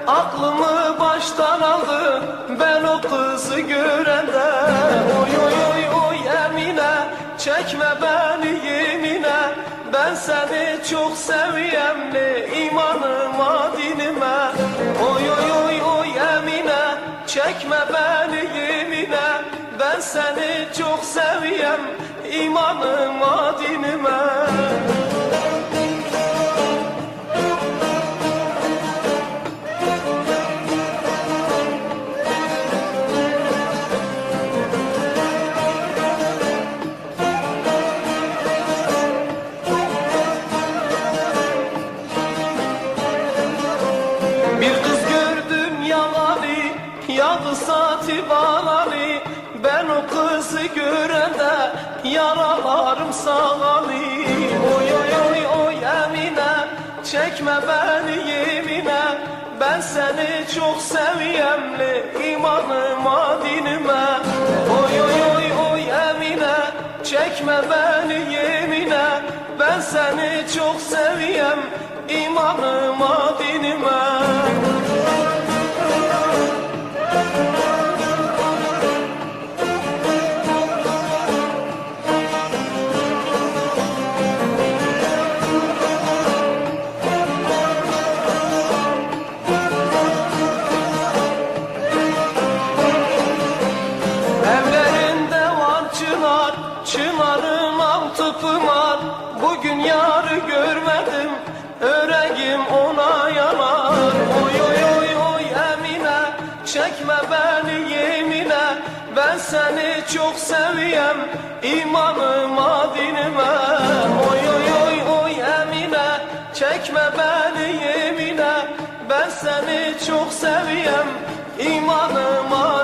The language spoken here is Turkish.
aklımı baştan aldı ben o kızı görende. Oy oy oy oy Emine, çekme beni yemine, ben seni çok seviyemli imanıma dinime. Oy oy oy oy Emine, çekme beni yemine, ben seni çok seviyem imanıma dinime. Bir kız gördüm yalani, yadı saati balani, ben o kızı görende yaralarım sağani. Oy oy oy oy Emine, çekme beni yemine, ben seni çok seviyemli imanıma dinime. Oy oy oy oy Emine, çekme beni yemine, ben seni çok seviyem imanıma dinime. Evlerinde var çınar, çınarın altı pınar, bugün yarı görmedim, öreğim ona yanar. Oy oy oy oy Emine, çekme beni yemine, ben seni çok seviyem imanıma dinime. Oy oy oy oy Emine, çekme beni yemine, ben seni çok seviyem imanıma